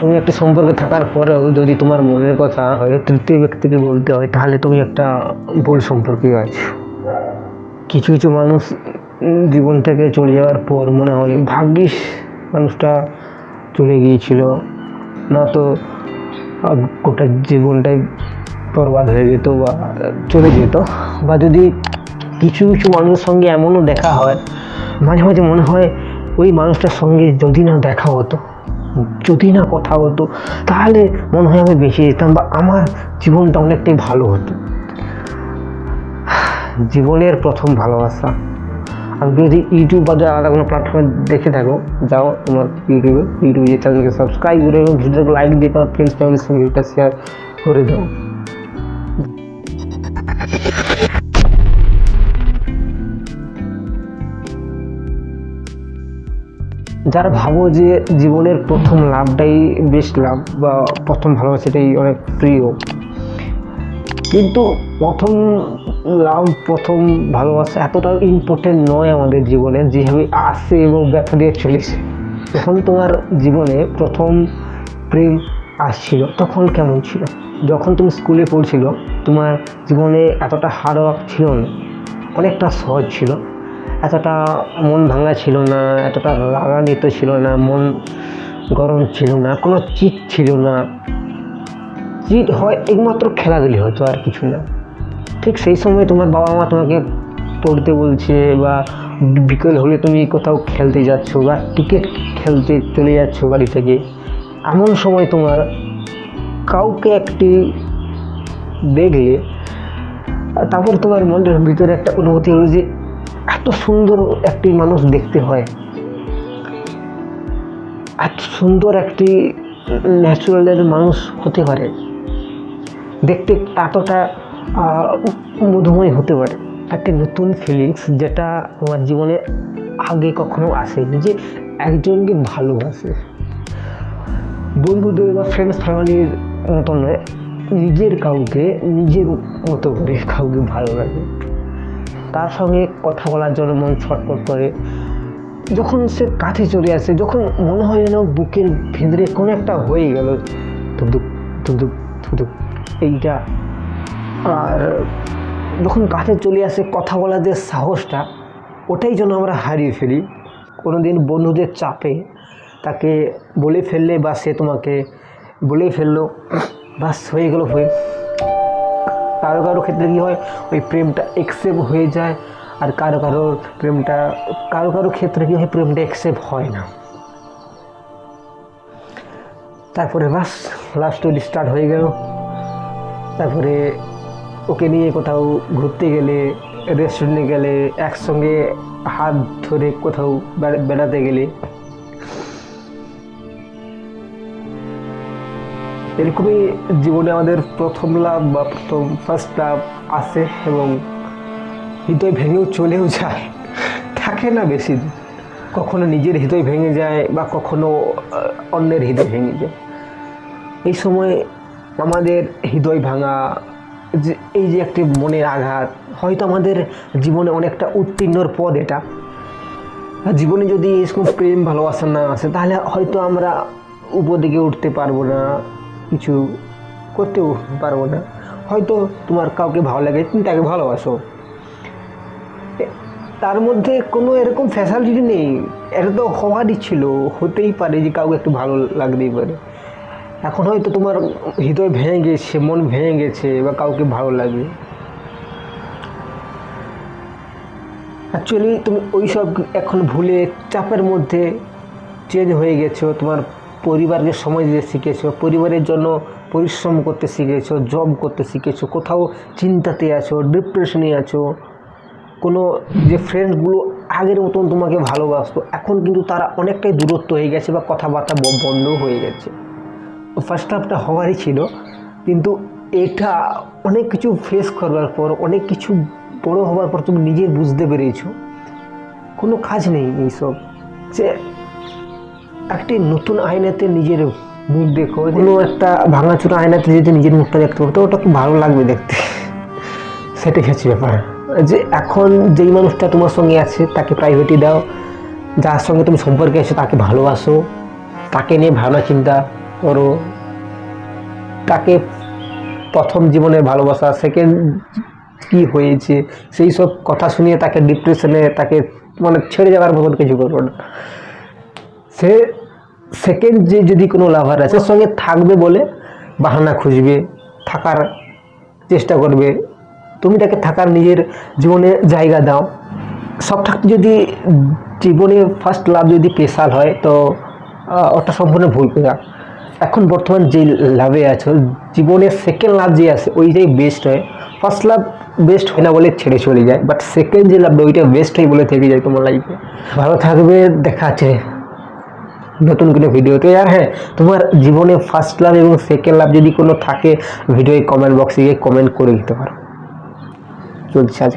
তুমি একটা সম্পর্কে থাকার পরেও যদি তোমার মনের কথা হয়তো তৃতীয় ব্যক্তিকে বলতে হয়, তাহলে তুমি একটা ভুল সম্পর্কে আছো। কিছু কিছু মানুষ জীবন থেকে চলে যাওয়ার পর মনে হয় ভাগ্যিস মানুষটা চলে গিয়েছিল, না তো গোটা জীবনটাই বরবাদ হয়ে যেত বা চলে যেত। বা যদি কিছু কিছু মানুষের সঙ্গে এমনও দেখা হয়, মাঝে মাঝে মনে হয় ওই মানুষটার সঙ্গে যদি না দেখা হতো, যদি না কথা হতো, তাহলে মনে হয় আমি বেঁচে যেতাম বা আমার জীবনটা অনেকটাই ভালো হতো। জীবনের প্রথম ভালোবাসা। আর যদি ইউটিউব বা আলাদা কোনো প্ল্যাটফর্মে দেখে থাকো, যাও তোমার ইউটিউব যে চ্যানেলকে সাবস্ক্রাইব করে এবং ভিডিওটাকে লাইক দিয়ে তোমার ফ্রেন্ডস ফ্যামিলির সঙ্গে এটা শেয়ার করে দাও। যারা ভাবো যে জীবনের প্রথম লাভটাই বেস্ট লাভ বা প্রথম ভালোবাসাটাই অনেক প্রিয়, কিন্তু প্রথম লাভ, প্রথম ভালোবাসা এতটাও ইম্পর্টেন্ট নয় আমাদের জীবনে যেভাবে আসছে এবং ব্যথা দিয়ে চলেছে। যখন তোমার জীবনে প্রথম প্রেম আসছিল তখন কেমন ছিল? যখন তুমি স্কুলে পড়ছিল তোমার জীবনে এতটা হার্ড ওয়ার্ক ছিল না, অনেকটা সহজ ছিল, এতটা মন ভাঙা ছিল না, এতটা রাগান্বিত ছিল না, মন গরম ছিল না, কোনো চিট ছিল না। চিট হয় একমাত্র খেলাধুলি হতো, আর কিছু না। ঠিক সেই সময় তোমার বাবা মা তোমাকে পড়তে বলছে বা বিকেল হলে তুমি কোথাও খেলতে যাচ্ছ বা ক্রিকেট খেলতে চলে যাচ্ছ বাড়ি থেকে, এমন সময় তোমার কাউকে একটি দেখলে তারপর তোমার মনের ভিতরে একটা অনুভূতি হলো যে এত সুন্দর একটি মানুষ দেখতে হয়, এত সুন্দর একটি ন্যাচুরালের মানুষ হতে পারে, দেখতে এতটা মধুময় হতে পারে। একটা নতুন ফিলিংস যেটা আমার জীবনে আগে কখনো আসেনি, যে একজনকে ভালোবাসে। বন্ধুদের বা ফ্রেন্ডস ফ্যামিলির মতো নয়, নিজের কাউকে নিজের মতো করে কাউকে ভালো লাগে, তার সঙ্গে কথা বলার জন্য মন ছটফট করে। যখন সে কাছে চলে আসে, যখন মনে হয় যেন বুকের ভেতরে কোনো একটা হয়ে গেল, ধুকধুক ধুকধুক ধুকধুক এইটা। আর যখন কাছে চলে আসে, কথা বলার যে সাহসটা, ওটাই যেন আমরা হারিয়ে ফেলি কোনো দিন বন্ধুদের চাপে। তাকে বলে ফেললে বা সে তোমাকে বলে ফেললো, বাস হয়ে গেল। হয়ে কারো কারো ক্ষেত্রে কী হয়, ওই প্রেমটা অ্যাকসেপ্ট হয়ে যায়, আর কারো কারো ক্ষেত্রে কী হয়, প্রেমটা অ্যাকসেপ্ট হয় না। তারপরে বাস লাভ স্টোরি স্টার্ট হয়ে গেল। তারপরে ওকে নিয়ে কোথাও ঘুরতে গেলে, রেস্টুরেন্টে গেলে, একসঙ্গে হাত ধরে কোথাও বেড়াতে গেলে, এরকমই জীবনে আমাদের প্রথম লাভ বা ফার্স্ট লাভ আসে এবং হৃদয় ভেঙেও চলেও যায়, থাকে না বেশি দিন। কখনো নিজের হৃদয় ভেঙে যায় বা কখনো অন্যের হৃদয় ভেঙে যায়। এই সময় আমাদের হৃদয় ভাঙা, যে এই যে একটি মনের আঘাত, হয়তো আমাদের জীবনে অনেকটা উত্তীর্ণর পথ এটা। জীবনে যদি এরকম প্রেম ভালোবাসা না আসে, তাহলে হয়তো আমরা উপর দিকে উঠতে পারবো না, কিছু করতেও পারবো না। হয়তো তোমার কাউকে ভালো লাগে, তুমি তাকে ভালোবাসো, তার মধ্যে কোনো এরকম ফ্যাসিলিটি নেই, এটা তো হওয়ারই ছিল, হতেই পারে যে কাউকে একটু ভালো লাগতেই পারে। এখন হয়তো তোমার হৃদয় ভেঙে গেছে, মন ভেঙে গেছে বা কাউকে ভালো লাগে, অ্যাকচুয়ালি তুমি ওই সব এখন ভুলে চাপের মধ্যে চেঞ্জ হয়ে গেছো। তোমার পরিবারকে সময় দিতে শিখেছো, পরিবারের জন্য পরিশ্রম করতে শিখেছো, জব করতে শিখেছো, কোথাও চিন্তাতে আছো, ডিপ্রেশনে আছো। কোনো যে ফ্রেন্ডসগুলো আগের মতন তোমাকে ভালোবাসতো, এখন কিন্তু তারা অনেকটাই দূরত্ব হয়ে গেছে বা কথাবার্তা বন্ধও হয়ে গেছে। ফার্স্ট লাভটা হওয়ারই ছিল, কিন্তু এটা অনেক কিছু ফেস করবার পর, অনেক কিছু বড়ো হওয়ার পর তুমি নিজে বুঝতে পেরেছো কোনো কাজ নেই এইসব। যে একটি নতুন আয়নাতে নিজের মুখ দেখো, কোনো একটা ভাঙাচোরা আয়নাতে যদি নিজের মুখটা দেখতে পারো তো ওটা খুব ভালো লাগবে দেখতে, সেটাই হচ্ছে ব্যাপার। যে এখন যেই মানুষটা তোমার সঙ্গে আছে তাকে প্রায়োরিটি দাও, যার সঙ্গে তুমি সম্পর্কে আছো তাকে ভালোবাসো, তাকে নিয়ে ভাবনা চিন্তা করো, তাকে প্রথম জীবনে ভালোবাসা, সেকেন্ড কি হয়েছে সেই সব কথা শুনিয়ে তাকে ডিপ্রেশনে, তাকে মানে ছেড়ে যাওয়ার মতন কিছু করবো না। সে সেকেন্ড যে যদি কোনো লাভার আছে ওর সঙ্গে থাকবে বলে বাহানা খুঁজবে, থাকার চেষ্টা করবে, তুমি তাকে থাকার নিজের জীবনে জায়গা দাও। সব থাকতে যদি জীবনে ফার্স্ট লাভ যদি স্পেশাল হয় তো ওটা সম্পূর্ণ ভুল কথা। এখন বর্তমান যে লাভে আছো, জীবনের সেকেন্ড লাভ যে আছে ওইটাই বেস্ট হয়। ফার্স্ট লাভ বেস্ট হয় না বলে ছেড়ে চলে যায়, বাট সেকেন্ড যে লাভটা ওইটা বেস্ট হয় বলে থেকে যায় তোমার লাইফে। ভালো থাকবে, দেখা আছে নতুন কোনো ভিডিওতে। আর হ্যাঁ, তোমার জীবনে ফার্স্ট লাভ এবং সেকেন্ড লাভ যদি কোনো থাকে ভিডিও কমেন্ট বক্সে গিয়ে কমেন্ট করে দিতে পারো। চলছে আজকে।